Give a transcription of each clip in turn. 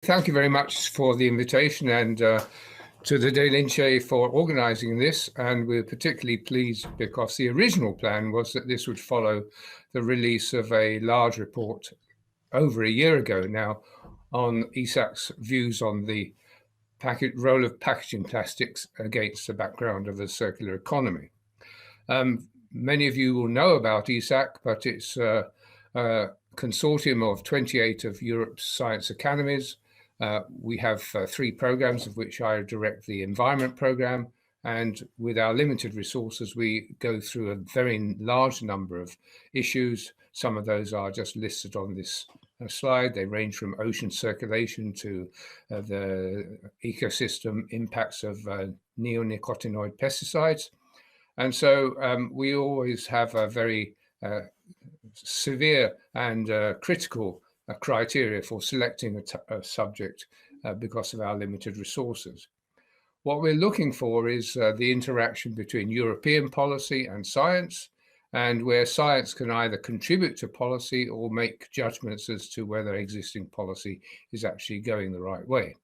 thank you very much for the invitation and to the Lincei for organising this. And we're particularly pleased because the original plan was that this would follow the release of a large report over a year ago now on easac's views on the role of packaging plastics against the background of a circular economy. Many of you will know about easac, but it's a consortium of 28 of Europe's science academies. We have 3 programs, of which I direct the environment program. And with our limited resources, we go through a very large number of issues. Some of those are just listed on this slide. They range from ocean circulation to the ecosystem impacts of neonicotinoid pesticides. And so we always have a very severe and critical criteria for selecting a subject because of our limited resources. What we're looking for is the interaction between European policy and science, and where science can either contribute to policy or make judgments as to whether existing policy is actually going the right way.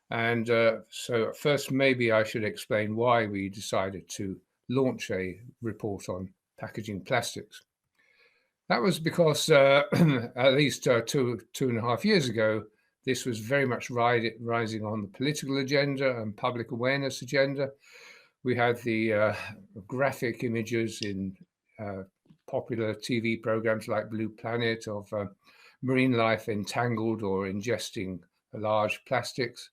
And so first, maybe I should explain why we decided to launch a report on packaging plastics. That was because at least 2.5 years ago, this was very much rising on the political agenda and public awareness agenda. We had the graphic images in popular TV programs like Blue Planet of marine life entangled or ingesting large plastics.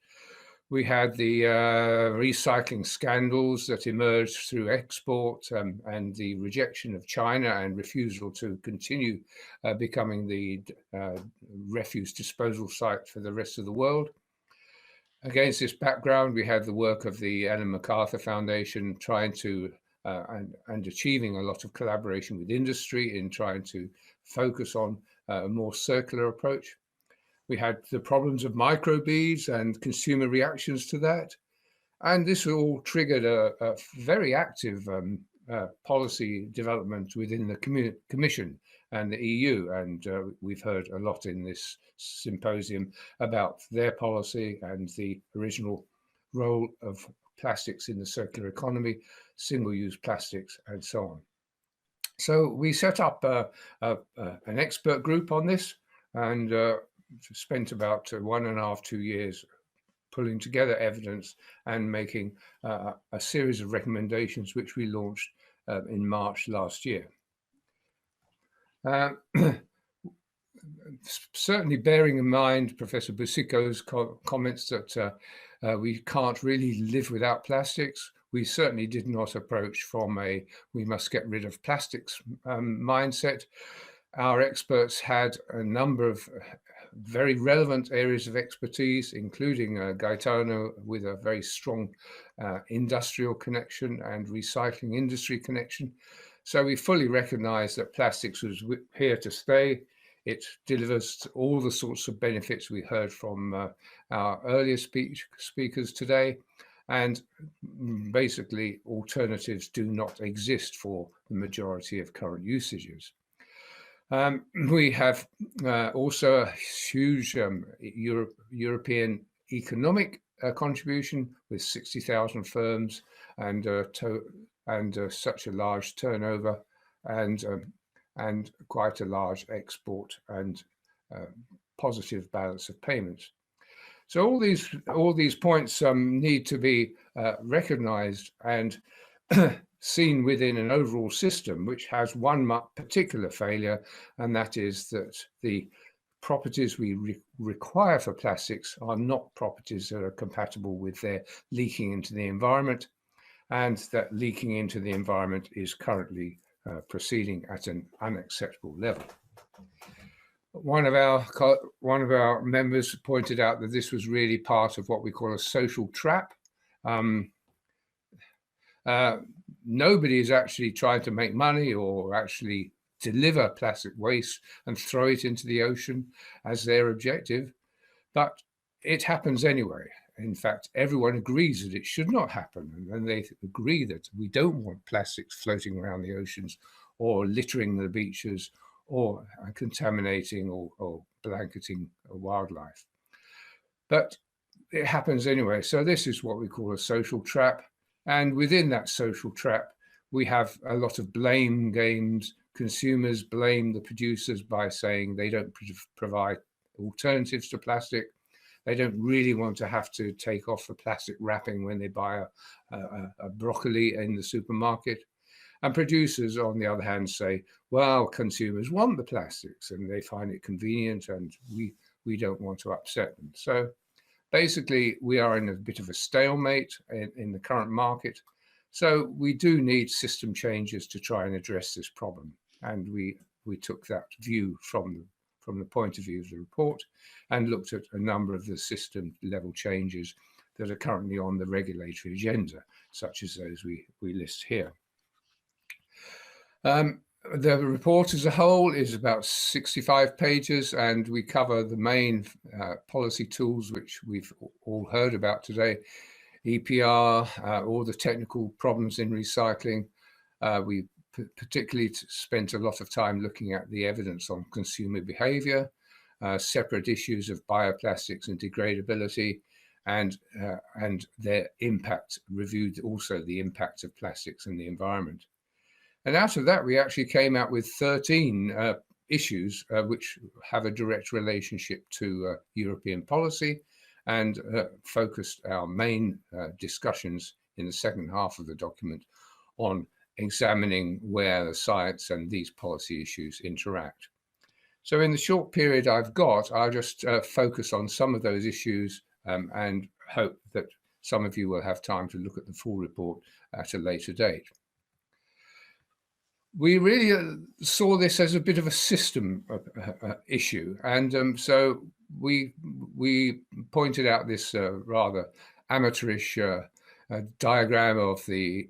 We had the recycling scandals that emerged through export and the rejection of China and refusal to continue becoming the refuse disposal site for the rest of the world. Against this background, we had the work of the Ellen MacArthur Foundation trying to and achieving a lot of collaboration with industry in trying to focus on a more circular approach. We had the problems of microbeads and consumer reactions to that. And this all triggered a very active policy development within the Commission and the EU. And we've heard a lot in this symposium about their policy and the original role of plastics in the circular economy, single-use plastics, and so on. So we set up an expert group on this and spent about 1.5 to 2 years pulling together evidence and making a series of recommendations, which we launched in March last year. Certainly bearing in mind Professor Busico's comments that we can't really live without plastics, we certainly did not approach from a we must get rid of plastics mindset. Our experts had a number of very relevant areas of expertise, including Gaetano with a very strong industrial connection and recycling industry connection. So we fully recognize that plastics was here to stay. It delivers all the sorts of benefits we heard from our earlier speakers today. And basically, alternatives do not exist for the majority of current usages. We have also a huge European economic contribution with 60,000 firms and such a large turnover and quite a large export and positive balance of payments. So all these points need to be recognized and seen within an overall system, which has one particular failure, and that is that the properties we require for plastics are not properties that are compatible with their leaking into the environment, and that leaking into the environment is currently proceeding at an unacceptable level. One of our members pointed out that this was really part of what we call a social trap. Nobody is actually trying to make money or actually deliver plastic waste and throw it into the ocean as their objective, but it happens anyway. In fact, everyone agrees that it should not happen, and they agree that we don't want plastics floating around the oceans or littering the beaches or contaminating or blanketing wildlife. but it happens anyway. So this is what we call a social trap. And within that social trap, we have a lot of blame games. Consumers blame the producers by saying they don't provide alternatives to plastic. They don't really want to have to take off the plastic wrapping when they buy a broccoli in the supermarket. And producers, on the other hand, say, well, consumers want the plastics and they find it convenient, and we don't want to upset them. So basically, we are in a bit of a stalemate in the current market. So we do need system changes to try and address this problem. And we took that view from the point of view of the report and looked at a number of the system level changes that are currently on the regulatory agenda, such as those we list here. The report as a whole is about 65 pages, and we cover the main policy tools which we've all heard about today: EPR, all the technical problems in recycling. We particularly spent a lot of time looking at the evidence on consumer behavior, separate issues of bioplastics and degradability, and their impact, reviewed also the impact of plastics in the environment. And out of that, we actually came out with 13 issues which have a direct relationship to European policy, and focused our main discussions in the second half of the document on examining where the science and these policy issues interact. So in the short period I've got, I'll just focus on some of those issues and hope that some of you will have time to look at the full report at a later date. We really saw this as a bit of a system issue, and so we pointed out this rather amateurish diagram of the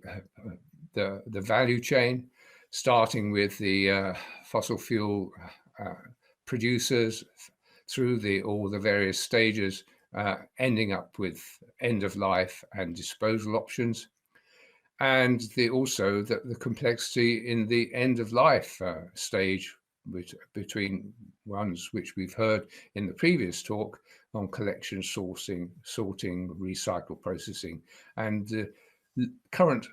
value chain, starting with the fossil fuel producers through all the various stages, ending up with end of life and disposal options. And also the complexity in the end of life stage between ones which we've heard in the previous talk on collection, sourcing, sorting, recycle, processing, and the current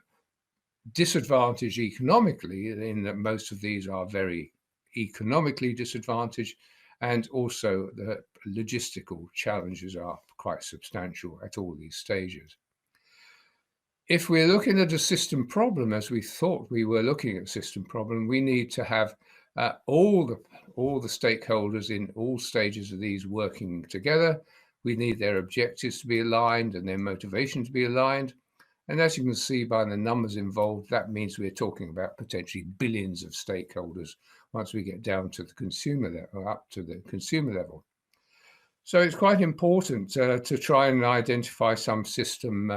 disadvantage economically, in that most of these are very economically disadvantaged, and also the logistical challenges are quite substantial at all these stages. If we're looking at a system problem, as we thought we were looking at a system problem, we need to have all the stakeholders in all stages of these working together. We need their objectives to be aligned and their motivation to be aligned. And as you can see by the numbers involved, that means we're talking about potentially billions of stakeholders once we get down to the consumer level, up to the consumer level. So it's quite important to try and identify some system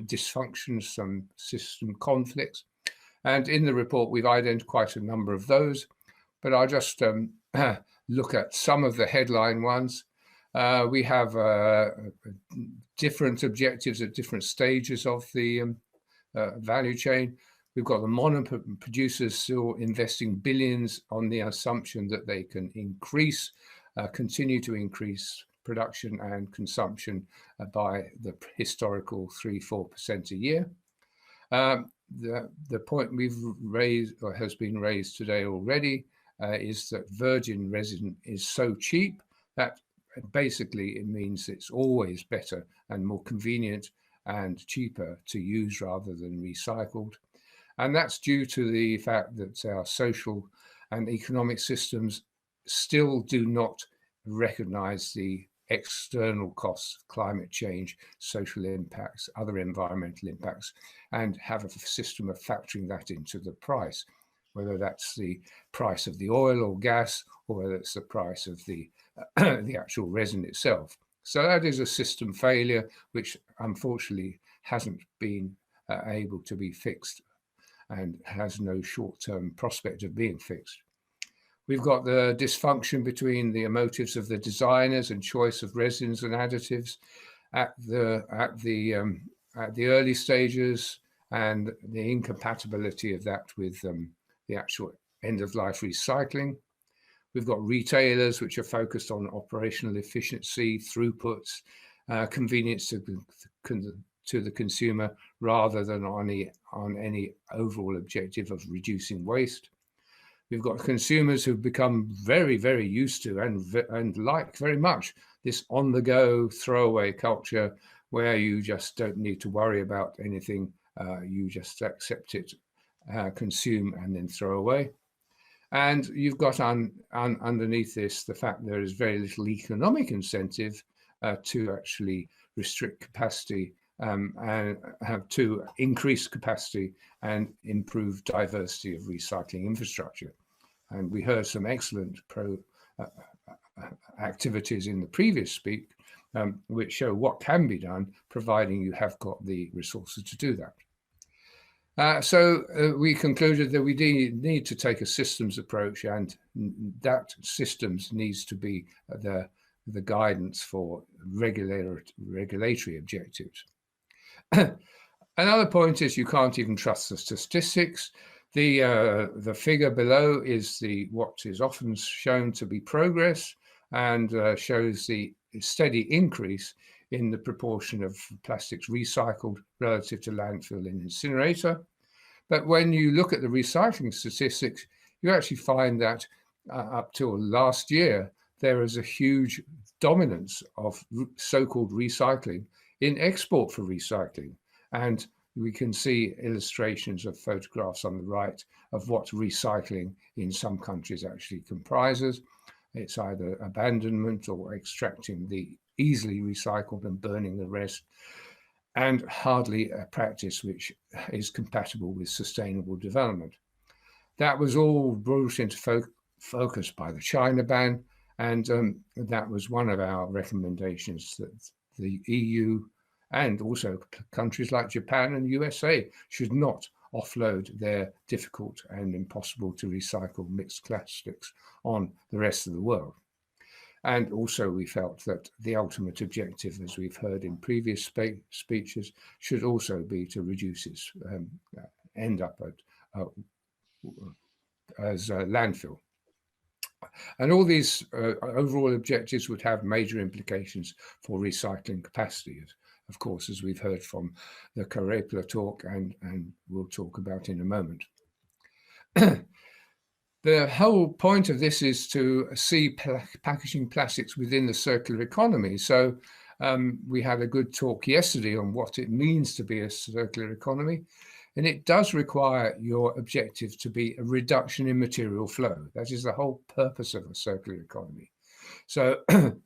dysfunctions, some system conflicts. And in the report, we've identified quite a number of those, but I'll just look at some of the headline ones. We have different objectives at different stages of the value chain. We've got the mono producers still investing billions on the assumption that they can continue to increase production and consumption by the historical 3-4% a year. The point we've raised, or has been raised today already, is that virgin resin is so cheap that basically it means it's always better and more convenient and cheaper to use rather than recycled. And that's due to the fact that our social and economic systems still do not recognize the external costs of climate change, social impacts, other environmental impacts, and have a system of factoring that into the price, whether that's the price of the oil or gas, or whether it's the price of the actual resin itself. So that is a system failure, which unfortunately hasn't been able to be fixed and has no short-term prospect of being fixed. We've got the dysfunction between the motives of the designers and choice of resins and additives at the early stages, and the incompatibility of that with the actual end-of-life recycling. We've got retailers which are focused on operational efficiency, throughputs, convenience to the consumer, rather than on any overall objective of reducing waste. We've got consumers who've become very, very used to and like very much this on-the-go throwaway culture, where you just don't need to worry about anything. You just accept it, consume, and then throw away. And you've got underneath this the fact there is very little economic incentive to actually restrict capacity and have to increase capacity and improve diversity of recycling infrastructure. And we heard some excellent activities in the previous speak, which show what can be done, providing you have got the resources to do that. So we concluded that we need to take a systems approach, and that systems needs to be the guidance for regulatory objectives. Another point is you can't even trust the statistics. The figure below is what is often shown to be progress, and shows the steady increase in the proportion of plastics recycled relative to landfill and incinerator. But when you look at the recycling statistics, you actually find that up till last year, there is a huge dominance of so-called recycling in export for recycling. And we can see illustrations of photographs on the right of what recycling in some countries actually comprises. It's either abandonment or extracting the easily recycled and burning the rest, and hardly a practice which is compatible with sustainable development. That was all brought into focus by the China ban, and that was one of our recommendations, that the EU and also countries like Japan and USA should not offload their difficult and impossible to recycle mixed plastics on the rest of the world. And also we felt that the ultimate objective, as we've heard in previous speeches, should also be to reduce its end up as a landfill. And all these overall objectives would have major implications for recycling capacity, of course, as we've heard from the Carepla talk and we'll talk about in a moment. The whole point of this is to see packaging plastics within the circular economy. So we had a good talk yesterday on what it means to be a circular economy. And it does require your objective to be a reduction in material flow. That is the whole purpose of a circular economy. So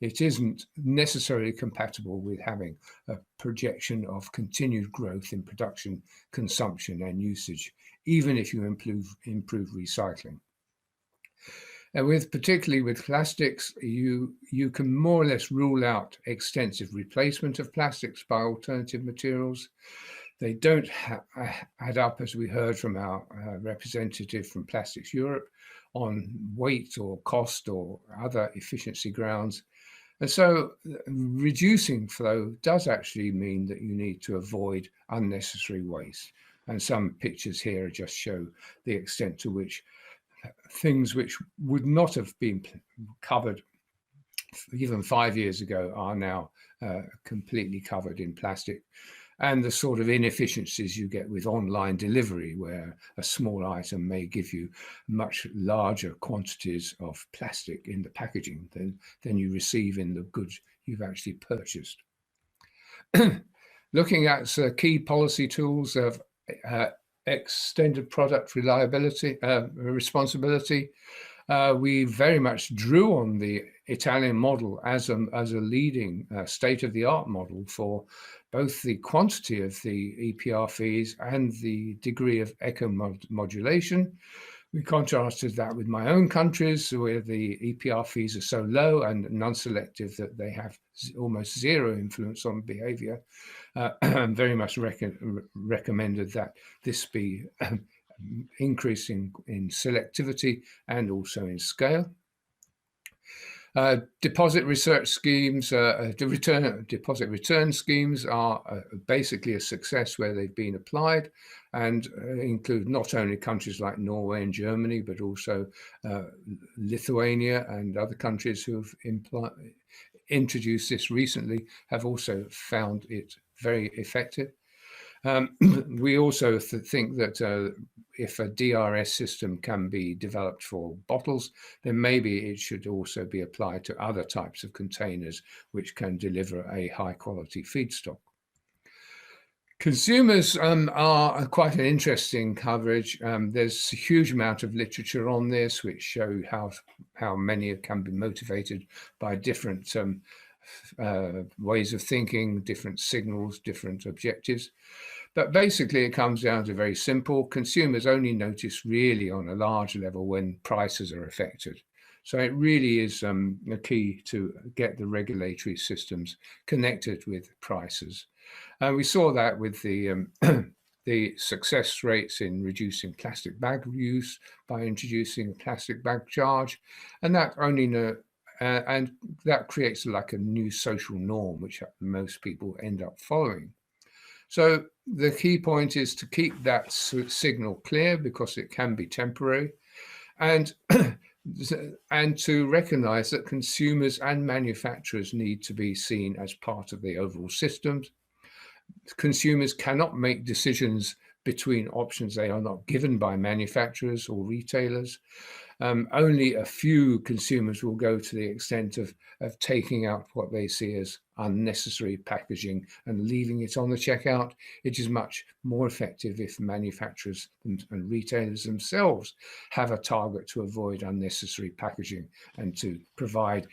it isn't necessarily compatible with having a projection of continued growth in production, consumption, and usage, even if you improve recycling. And particularly with plastics, you can more or less rule out extensive replacement of plastics by alternative materials. They don't add up, as we heard from our representative from Plastics Europe, on weight or cost or other efficiency grounds. And so reducing flow does actually mean that you need to avoid unnecessary waste. And some pictures here just show the extent to which things which would not have been covered even 5 years ago are now completely covered in plastic. And the sort of inefficiencies you get with online delivery, where a small item may give you much larger quantities of plastic in the packaging than you receive in the goods you've actually purchased. Looking at key policy tools of extended product reliability, responsibility, we very much drew on the Italian model as a leading state-of-the-art model for both the quantity of the EPR fees and the degree of eco-modulation. We contrasted that with my own countries, where the EPR fees are so low and non-selective that they have almost zero influence on behavior, and very much recommended that this be increasing in selectivity and also in scale. Deposit research schemes, deposit return schemes are basically a success where they've been applied, and include not only countries like Norway and Germany, but also Lithuania and other countries who have introduced this recently have also found it very effective. We also think that if a DRS system can be developed for bottles, then maybe it should also be applied to other types of containers which can deliver a high quality feedstock. Consumers are quite an interesting coverage. There's a huge amount of literature on this, which show how many can be motivated by different ways of thinking, different signals, different objectives. But basically, it comes down to very simple. Consumers only notice really on a large level when prices are affected. So it really is a key to get the regulatory systems connected with prices. We saw that with the the success rates in reducing plastic bag use by introducing a plastic bag charge, and that and that creates like a new social norm, which most people end up following. So the key point is to keep that signal clear, because it can be temporary, and and to recognize that consumers and manufacturers need to be seen as part of the overall systems. Consumers cannot make decisions between options they are not given by manufacturers or retailers. Only a few consumers will go to the extent of taking out what they see as unnecessary packaging and leaving it on the checkout. It is much more effective if manufacturers and retailers themselves have a target to avoid unnecessary packaging and to provide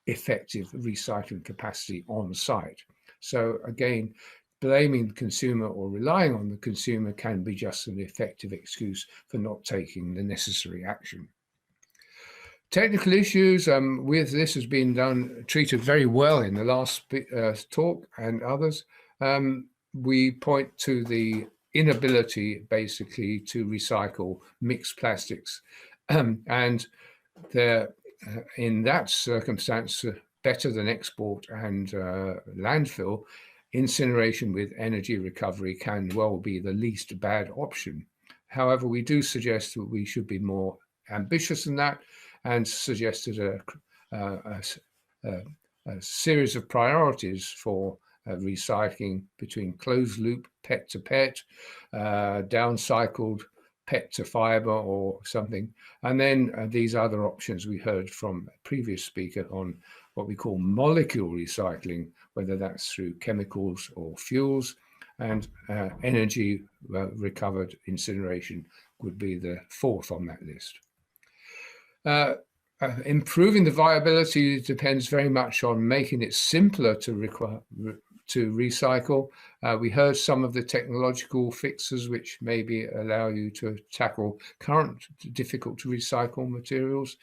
effective recycling capacity on site. So again, blaming the consumer or relying on the consumer can be just an effective excuse for not taking the necessary action. Technical issues with this has been treated very well in the last talk and others. We point to the inability basically to recycle mixed plastics, and in that circumstance, better than export and landfill, incineration with energy recovery can well be the least bad option. However, we do suggest that we should be more ambitious than that, and suggested a series of priorities for recycling between closed loop, PET to PET, downcycled PET to fiber or something, and then these other options we heard from a previous speaker on what we call molecule recycling, whether that's through chemicals or fuels, and energy recovered incineration would be the fourth on that list. Improving the viability depends very much on making it simpler to recycle. We heard some of the technological fixes which maybe allow you to tackle current difficult to recycle materials.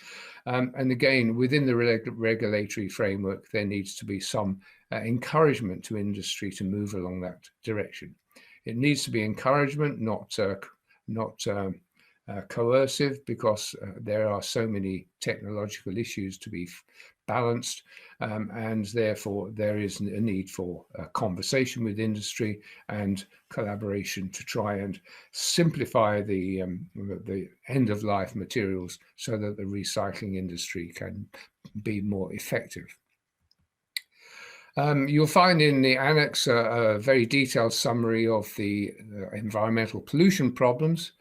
And again, within the regulatory framework, there needs to be some encouragement to industry to move along that direction. It needs to be encouragement, not coercive, because there are so many technological issues to be balanced, and therefore there is a need for a conversation with industry and collaboration to try and simplify the end-of-life materials so that the recycling industry can be more effective. You'll find in the annex a very detailed summary of the environmental pollution problems.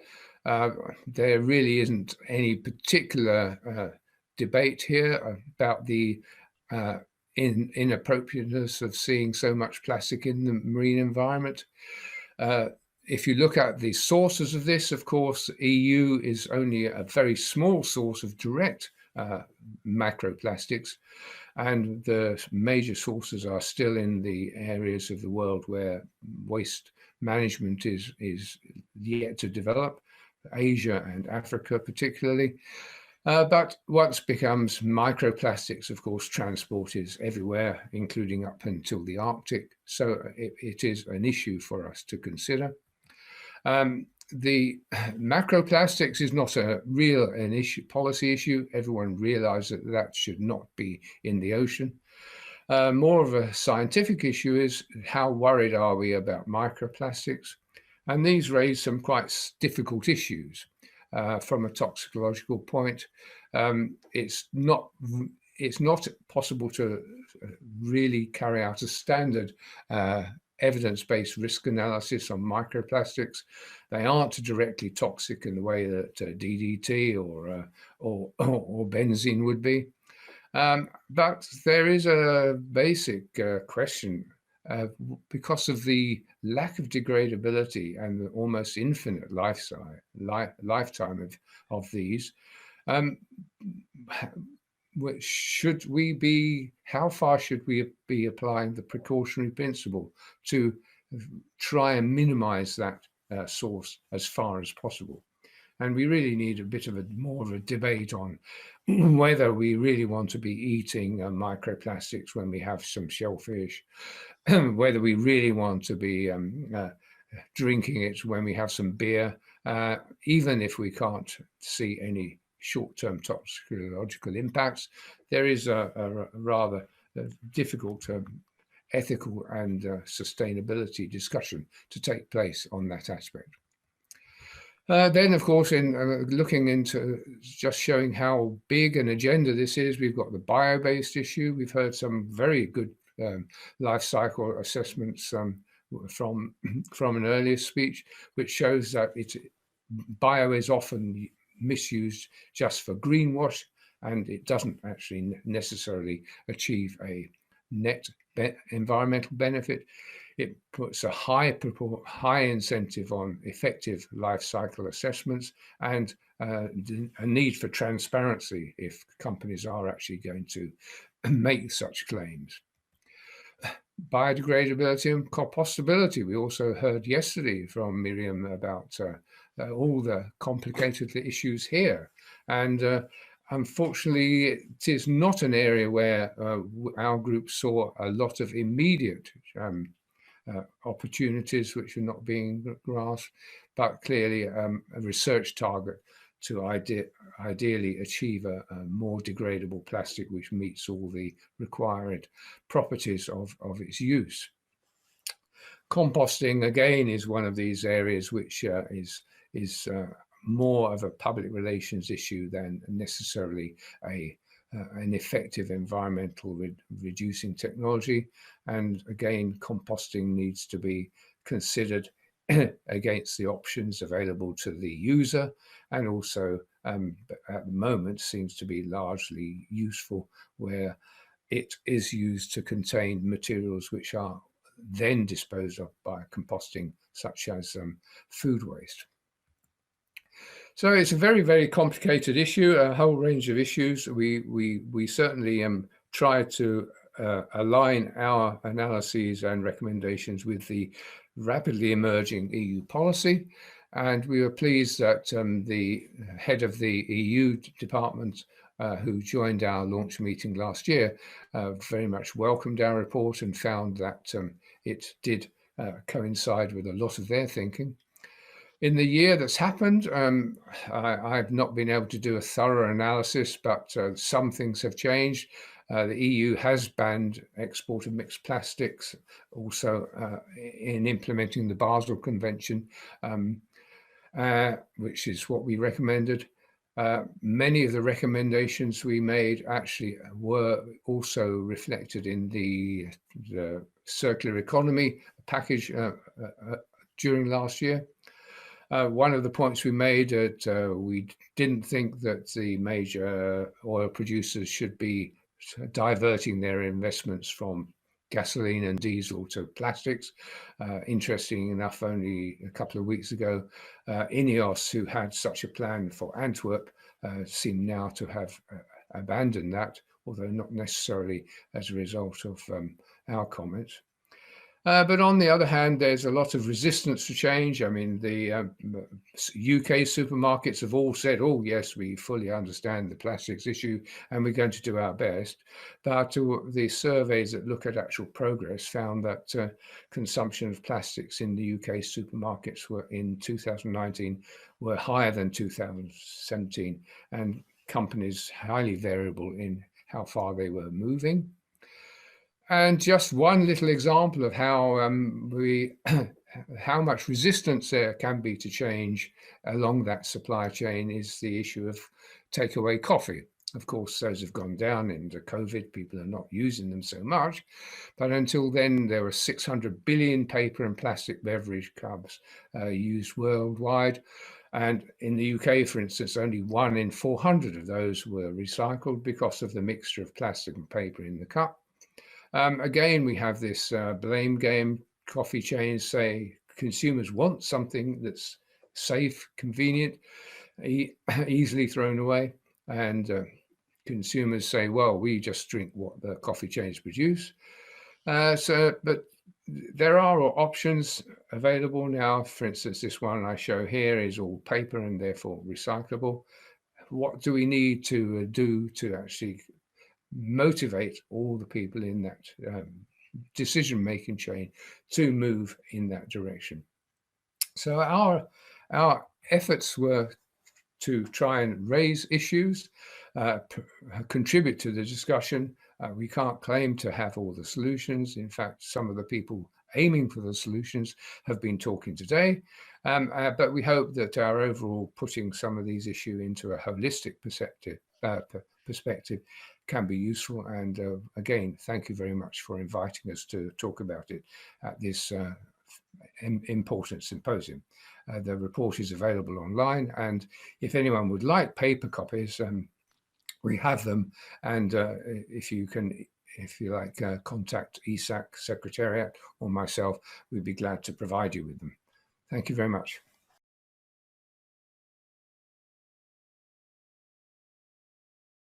There really isn't any particular debate here about the inappropriateness of seeing so much plastic in the marine environment. If you look at the sources of this, of course, the EU is only a very small source of direct macroplastics, and the major sources are still in the areas of the world where waste management is yet to develop, Asia and Africa particularly. But once becomes microplastics, of course, transport is everywhere, including up until the Arctic. So it is an issue for us to consider. The macroplastics is not an issue, policy issue. Everyone realizes that should not be in the ocean. More of a scientific issue is how worried are we about microplastics? And these raise some quite difficult issues from a toxicological point. It's not possible to really carry out a standard evidence-based risk analysis on microplastics. They aren't directly toxic in the way that DDT or benzene would be. But there is a basic question because of the lack of degradability and the almost infinite lifetime of these. How far should we be applying the precautionary principle to try and minimize that source as far as possible? And we really need a bit of more of a debate on whether we really want to be eating microplastics when we have some shellfish, whether we really want to be drinking it when we have some beer, even if we can't see any short-term toxicological impacts. There is a rather difficult ethical and sustainability discussion to take place on that aspect. Then, of course, in looking into just showing how big an agenda this is, we've got the bio-based issue. We've heard some very good life cycle assessments from an earlier speech, which shows that bio is often misused just for greenwash, and it doesn't actually necessarily achieve a net environmental benefit. It puts a high incentive on effective life cycle assessments and a need for transparency if companies are actually going to make such claims. Biodegradability and compostability. We also heard yesterday from Miriam about all the complicated issues here. And unfortunately, it is not an area where our group saw a lot of immediate opportunities which are not being grasped, but clearly a research target to ideally achieve a more degradable plastic which meets all the required properties of its use. Composting, again, is one of these areas which is more of a public relations issue than necessarily an effective environmental reducing technology. And again, composting needs to be considered against the options available to the user, and also at the moment seems to be largely useful where it is used to contain materials which are then disposed of by composting, such as food waste. So it's a very, very complicated issue, a whole range of issues. We certainly try to align our analyses and recommendations with the rapidly emerging EU policy. And we were pleased that the head of the EU department, who joined our launch meeting last year, very much welcomed our report and found that it did coincide with a lot of their thinking. In the year that's happened, I've not been able to do a thorough analysis, but some things have changed. The EU has banned export of mixed plastics, also in implementing the Basel Convention, which is what we recommended. Many of the recommendations we made actually were also reflected in the circular economy package during last year. One of the points we made that we didn't think that the major oil producers should be diverting their investments from gasoline and diesel to plastics. Interesting enough, only a couple of weeks ago, INEOS, who had such a plan for Antwerp, seem now to have abandoned that, although not necessarily as a result of our comments. But on the other hand, there's a lot of resistance to change. I mean, the UK supermarkets have all said, oh, yes, we fully understand the plastics issue and we're going to do our best. But the surveys that look at actual progress found that consumption of plastics in the UK supermarkets were in 2019 were higher than 2017, and companies highly variable in how far they were moving. And just one little example of how we how much resistance there can be to change along that supply chain is the issue of takeaway coffee. Of course, those have gone down into COVID. People are not using them so much. But until then, there were 600 billion paper and plastic beverage cups used worldwide. And in the UK, for instance, only 1 in 400 of those were recycled because of the mixture of plastic and paper in the cup. Again, we have this blame game. Coffee chains say consumers want something that's safe, convenient, easily thrown away. And consumers say, well, we just drink what the coffee chains produce. But there are options available now. For instance, this one I show here is all paper and therefore recyclable. What do we need to do to actually motivate all the people in that decision-making chain to move in that direction? So our efforts were to try and raise issues, contribute to the discussion. We can't claim to have all the solutions. In fact, some of the people aiming for the solutions have been talking today. But we hope that our overall putting some of these issues into a holistic perspective can be useful. And again, thank you very much for inviting us to talk about it at this important symposium. The report is available online, and if anyone would like paper copies, we have them. And if you like, contact easac Secretariat or myself, we'd be glad to provide you with them. Thank you very much.